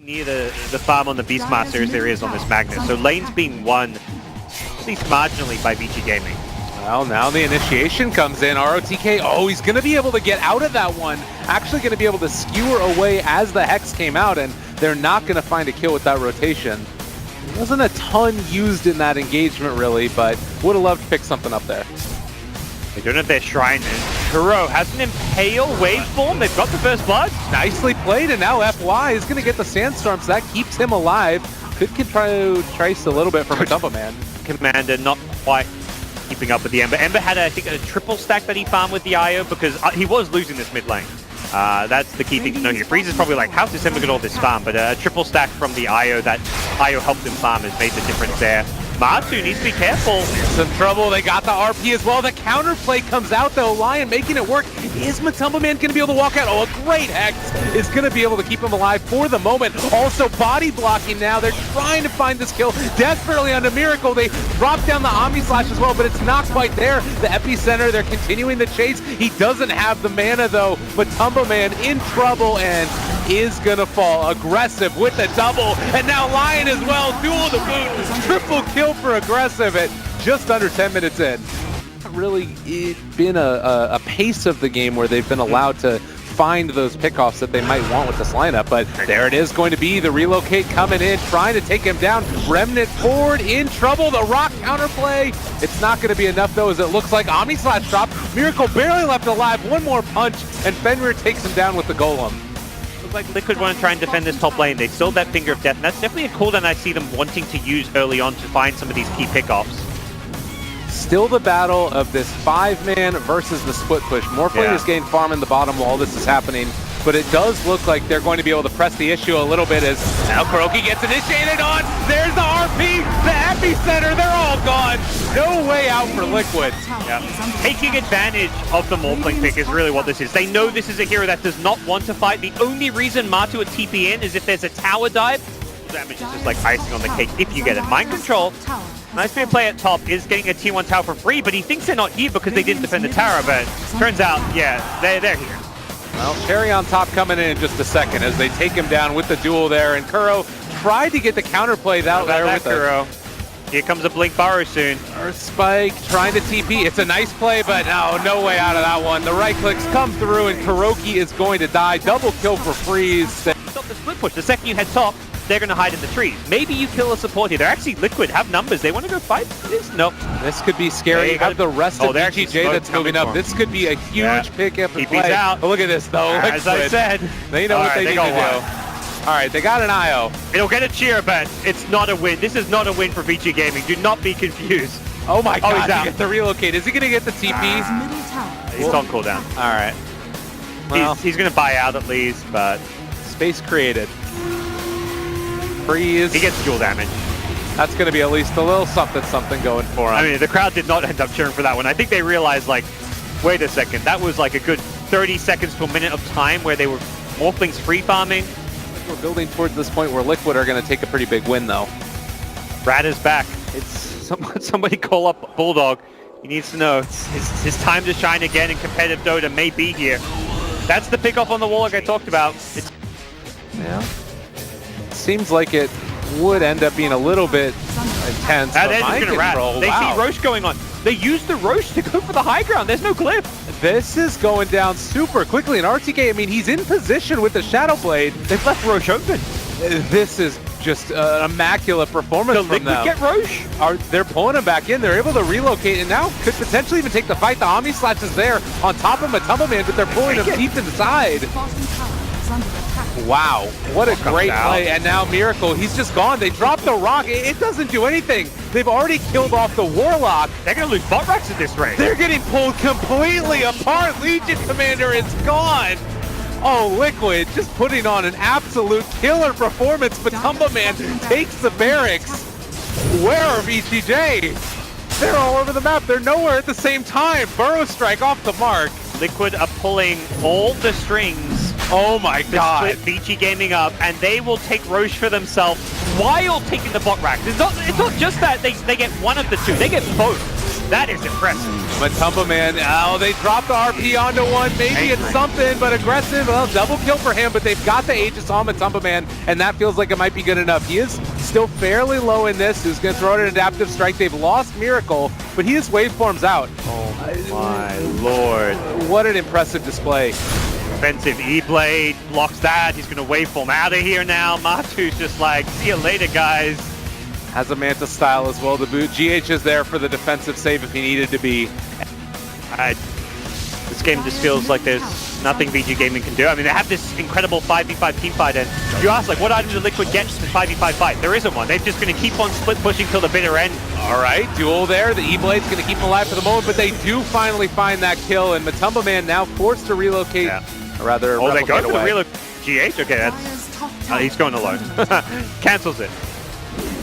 Near the farm on the Beastmaster as there is on this Magnus. So lane's being won at least marginally by VG Gaming. Well, now the initiation comes in. ROTK, oh, he's going to be able to get out of that one. Actually going to be able to skewer away as the Hex came out, and they're not going to find a kill with that rotation. There wasn't a ton used in that engagement, really, but would have loved to pick something up there. They don't have their Shrine, and Kuro has an Impale waveform. They've got the first blood. Nicely played, and now FY is going to get the Sandstorm, so that keeps him alive. Could try to trace a little bit from Matumbaman. Commander not quite keeping up with the Ember. Ember had, I think, a triple stack that he farmed with the IO because he was losing this mid lane. That's the key thing to know here. Freeze is probably like, how's this Ember get all this farm? But a triple stack from the IO that IO helped him farm has made the difference there. Matu needs to be careful. Some trouble. They got the RP as well. The counterplay comes out though. Lion making it work. Is Matumbaman going to be able to walk out? Oh, a great Hex is going to be able to keep him alive for the moment. Also body blocking now. They're trying to find this kill desperately onto Miracle. They drop down the Omni Slash as well, but it's not quite there. The epicenter, they're continuing the chase. He doesn't have the mana though. Matumbaman in trouble and is going to fall. Aggressive with the double. And now Lion as well. Duel the boot. Triple kill for Aggressive at just under 10 minutes in. Really been a pace of the game where they've been allowed to find those pickoffs that they might want with this lineup, but there it is going to be the relocate coming in, trying to take him down. Remnant forward in trouble. The rock counterplay. It's not going to be enough though, as it looks like Omni Slash drop. Miracle barely left alive. One more punch, and Fenrir takes him down with the Golem. Like Liquid want to try and defend this top lane. They still have that Finger of Death, and that's definitely a cooldown I see them wanting to use early on to find some of these key pickoffs. Still the battle of this 5-man versus the split push. Morphling is getting farm in the bottom while this is happening, but it does look like they're going to be able to press the issue a little bit as now Kuroki gets initiated on. There's the RP, the epicenter, they're all gone. No way out for Liquid. Yeah. Taking advantage of the Morphling pick is really what this is. They know this is a hero that does not want to fight. The only reason Matu would TP in is if there's a tower dive. Damage is just like icing on the cake if you get it. Mind control. Nice man play at top is getting a tier 1 tower for free, but he thinks they're not here because they didn't defend the tower, but turns out, yeah, they're here. Well, Cherry on top coming in just a second as they take him down with the duel there, and Kuro tried to get the counterplay out there with Kuro. Here comes a Blink Burrow soon. Earth Spike trying to TP. It's a nice play, but no way out of that one. The right clicks come through, and Kuroki is going to die. Double kill for Freeze. Stop the split push. The second you head top, they're going to hide in the trees. Maybe you kill a support here. They're actually Liquid, have numbers. They want to go fight this? Nope. This could be scary. You have the rest of BGJ that's moving up. This could be a huge pickup and play. Out. But look at this, though. As I said. They know what they need to do. All right, they got an IO. It'll get a cheer, but it's not a win. This is not a win for VG Gaming. Do not be confused. Oh my God, he's out. He gets the relocate. Is he going to get the TP? He's on cooldown. All right. Well, he's going to buy out at least, but... Space created. Freeze. He gets dual damage. That's going to be at least a little something going for him. I mean, the crowd did not end up cheering for that one. I think they realized, like, wait a second, that was like a good 30 seconds to a minute of time where they were Morphlings free farming. We're building towards this point where Liquid are going to take a pretty big win, though. Brad is back. It's somebody call up Bulldog. He needs to know it's his time to shine again in competitive Dota may be here. That's the pickoff on the wall like I talked about. Yeah. Seems like it would end up being a little bit intense. They're just going to rat. They see Roche going on. They use the Roche to go for the high ground. There's no cliff. This is going down super quickly. And RTK, I mean, he's in position with the Shadow Blade. They've left Roche open. This is just an immaculate performance from them. Get Roche? They're pulling him back in. They're able to relocate and now could potentially even take the fight. The Omni Slash is there on top of Matumbaman, but they're pulling him deep inside. Wow, what a great play. And now Miracle, he's just gone. They dropped the rock. It doesn't do anything. They've already killed off the Warlock. They're going to lose bot racks at this rate. They're getting pulled completely apart. Legion Commander is gone. Oh, Liquid just putting on an absolute killer performance. Matumbaman takes the barracks. Where are VTJ? They're all over the map. They're nowhere at the same time. Burrow Strike off the mark. Liquid are pulling all the strings. Oh my God. Split VG Gaming up, and they will take Roche for themselves while taking the bot rack. It's not just that they get one of the two, they get both. That is impressive. Matumbaman, oh, they dropped the RP onto one. Maybe it's something, but aggressive. Well, double kill for him, but they've got the Aegis on Matumbaman, and that feels like it might be good enough. He is still fairly low in this. He's going to throw out an adaptive strike. They've lost Miracle, but he has waveforms out. Oh my lord. What an impressive display. Offensive E-Blade blocks that. He's going to waveform out of here now. Matu's just like, see you later, guys. Has a Manta style as well to boot. GH is there for the defensive save if he needed to be. This game just feels like there's nothing VG Gaming can do. I mean, they have this incredible 5v5 team fight, and you ask, like, what item did Liquid get to 5v5 fight? There isn't one. They're just going to keep on split pushing till the bitter end. All right, duel there. The E-Blade's going to keep him alive for the moment, but they do finally find that kill, and Matumbaman now forced to relocate. Yeah. Or rather, oh, they go for away. the relocate. GH? Okay, that's... he's going alone. Cancels it.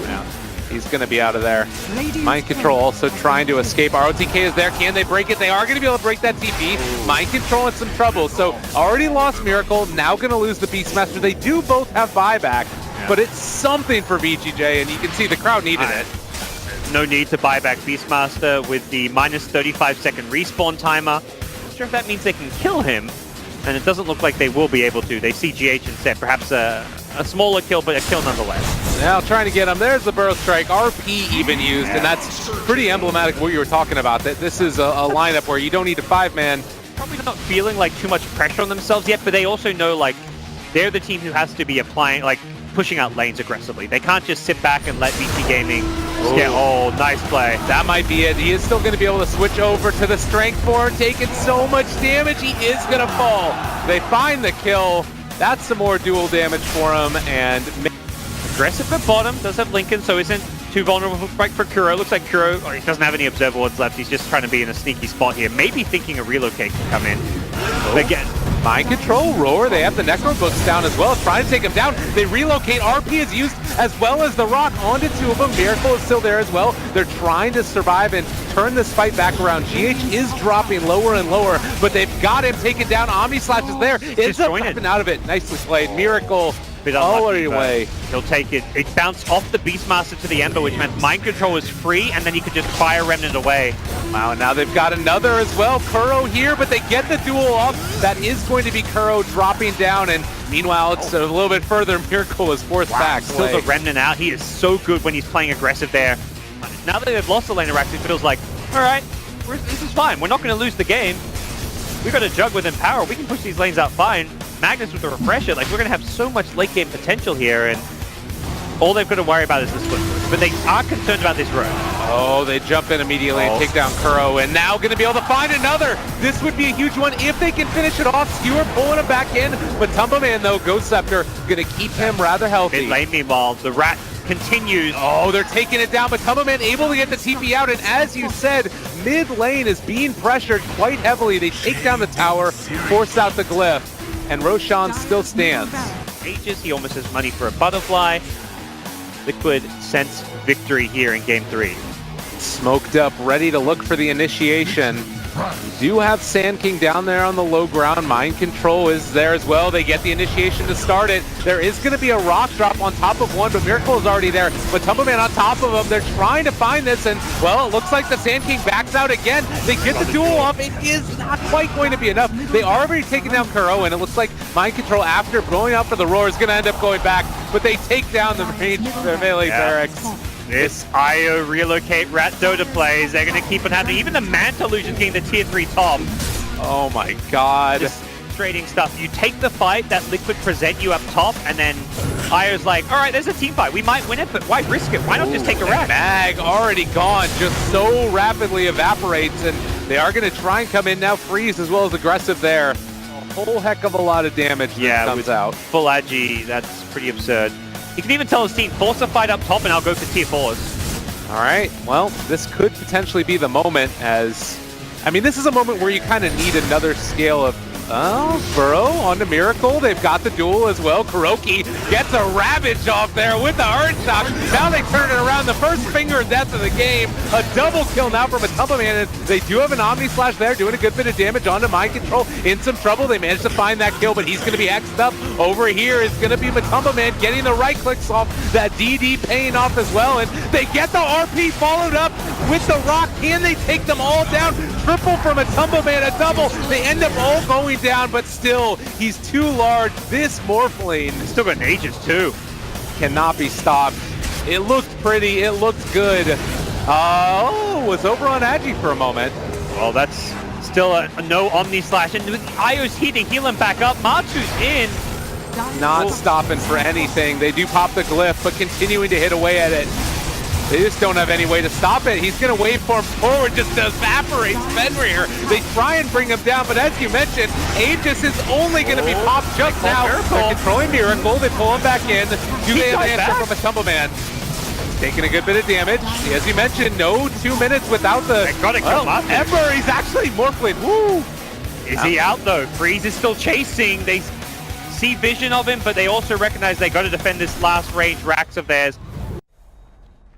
Yeah. He's going to be out of there. Mind Control also trying to escape. ROTK is there. Can they break it? They are going to be able to break that TP. Mind Control in some trouble. So already lost Miracle. Now going to lose the Beastmaster. They do both have buyback, but it's something for VGJ, and you can see the crowd needed it. No need to buy back Beastmaster with the minus 35-second respawn timer. Not sure if that means they can kill him, and it doesn't look like they will be able to. They see GH instead. Perhaps a smaller kill, but a kill nonetheless. Now trying to get him. There's the Burrow Strike. RP even used, and that's pretty emblematic of what you were talking about. That this is a lineup where you don't need a 5-man. Probably not feeling like too much pressure on themselves yet, but they also know like they're the team who has to be applying, like pushing out lanes aggressively. They can't just sit back and let VT Gaming get, oh, nice play. That might be it. He is still going to be able to switch over to the Strength 4, taking so much damage. He is going to fall. They find the kill. That's some more dual damage for him, and aggressive at bottom, does have Lincoln, so isn't too vulnerable for Kuro. Looks like Kuro, he doesn't have any observer wards left. He's just trying to be in a sneaky spot here. Maybe thinking a relocate can come in. Again, Mind Control, Roar, they have the Necro books down as well, trying to take him down. They relocate, RP is used as well as the Rock onto two of them. Miracle is still there as well. They're trying to survive and turn this fight back around. GH is dropping lower and lower, but they've got him taken down. Omni Slash is there. Ends up popping out of it. Nicely played. Miracle all the way. He'll take it. It bounced off the Beastmaster to the Ember, which meant Mind Control was free, and then he could just fire Remnant away. Wow, now they've got another as well. Kuro here, but they get the duel off. That is going to be Kuro dropping down, and meanwhile, it's a little bit further. Miracle is forced back. Still the Remnant out. He is so good when he's playing aggressive there. Now that they've lost the lane, it actually feels like, all right, this is fine. We're not going to lose the game. We've got a Jug with Empower. We can push these lanes out fine. Magnus with the Refresher. Like, we're going to have so much late game potential here, and all they've got to worry about is the split push. But they are concerned about this road. Oh, they jump in immediately and take down Kuro, and now going to be able to find another. This would be a huge one if they can finish it off. Skewer pulling him back in. Matumbaman, though, Ghost Scepter, going to keep him rather healthy. Mid lane, meanwhile, the Rat continues. Oh, they're taking it down. Matumbaman able to get the TP out, and as you said, mid lane is being pressured quite heavily. They take down the tower, force out the glyph, and Roshan still stands. Aegis, he almost has money for a butterfly. Liquid sense victory here in game 3. Smoked up, ready to look for the initiation. Do have Sand King down there on the low ground. Mind Control is there as well. They get the initiation to start it. There is going to be a rock drop on top of one, but Miracle is already there. Matumbaman on top of him. They're trying to find this, and, well, it looks like the Sand King backs out again. They get the duel off. It is not quite going to be enough. They are already taking down Kuro, and it looks like Mind Control, after blowing out for the Roar, is going to end up going back, but they take down the melee barracks. This IO relocate Rat Dota plays, they're going to keep on having, even the Manta Illusion's getting the tier 3 top. Oh my god. Just trading stuff. You take the fight that Liquid present you up top, and then IO's like, alright, there's a team fight. We might win it, but why risk it? Why not just take a Rat? Mag already gone, just so rapidly evaporates, and they are going to try and come in now. Freeze as well as aggressive there. A whole heck of a lot of damage comes out. Full Agi, that's pretty absurd. He can even tell his team, force a fight up top and I'll go for tier 4s. All right, well, this could potentially be the moment, as, I mean, this is a moment where you kind of need another scale of Oh, Burrow onto Miracle. They've got the duel as well. Kuroki gets a Ravage off there with the Earth Shock. Now they turn it around. The first finger of death of the game. A double kill now from Matumbaman. And they do have an Omni Slash there, doing a good bit of damage onto Mind Control. In some trouble. They managed to find that kill, but he's going to be X'd up. Over here is going to be Matumbaman getting the right clicks off. That DD paying off as well. And they get the RP followed up with the rock. Can they take them all down? Triple from Matumbaman, a double. They end up all going down, but still, he's too large. This Morphling Still got Aegis too. cannot be stopped. It looked pretty, it looked good. Oh, was over on Agi for a moment. Well, that's still a no Omni Slash. And with Io's here to heal him back up, Matu's in. Not stopping for anything. They do pop the glyph, but continuing to hit away at it. They just don't have any way to stop it. He's going to waveform forward, just evaporates Fenrir. They try and bring him down, but as you mentioned, Aegis is only going to be popped just now. They're controlling Miracle. They pull him back in. Do they have an answer from Matumbaman? Taking a good bit of damage. As you mentioned, no 2 minutes without the... Ember, he's actually Morphling. Woo! Is he out though? Freeze is still chasing. They see vision of him, but they also recognize they got to defend this last range racks of theirs.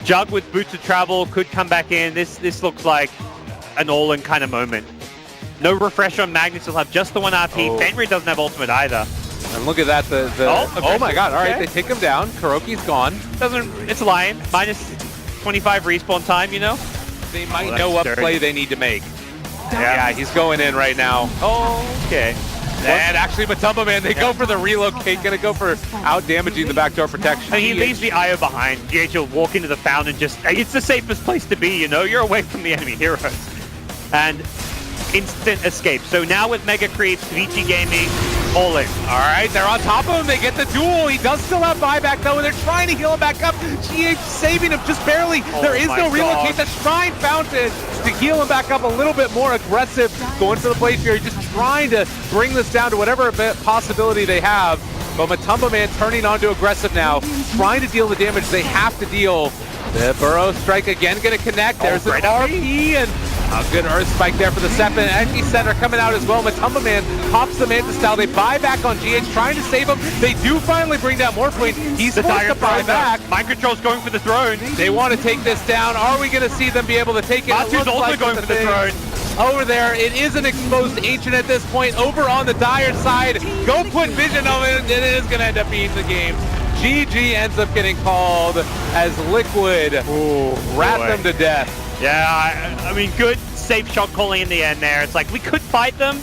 Jug with Boots of Travel could come back in. This looks like an all-in kind of moment. No refresher on Magnus. He'll have just the one RP. Fenrir doesn't have ultimate either. And look at that. Oh my god. All right, they take him down. Kuroki's gone. It's Lion. Minus 25 respawn time, you know? They might know what play they need to make. Yeah, he's going in right now. Oh, okay. And actually Matumbaman, they go for the relocate, gonna go for out-damaging the backdoor protection. And he leaves the IO behind. GH will walk into the fountain, it's the safest place to be, you know? You're away from the enemy heroes. And instant escape. So now with Mega Creeps, VG Gaming, all in. All right, they're on top of him. They get the duel. He does still have buyback, though, and they're trying to heal him back up. GH saving him just barely. There is no relocate. The Shrine Fountain to heal him back up a little bit more aggressive. Going for the Blade Fury, just trying to bring this down to whatever possibility they have. But Matumbaman turning on to aggressive now, trying to deal the damage they have to deal. The Burrow Strike again going to connect. There's an RP, and a good Earth Spike there for the second. Energy Center coming out as well. Matumbaman pops the Manta Style. They buy back on GH, trying to save him. They do finally bring down Morphling. He's forced to buy back. Mind Control's going for the throne. They want to take this down. Are we going to see them be able to take it? Matu's also going for the throne. Over there, it is an exposed Ancient at this point. Over on the Dire side, go put vision on it, and it is going to end up being the game. GG ends up getting called as Liquid wrap them to death. Yeah, I mean, good safe shot calling in the end there. It's like, we could fight them,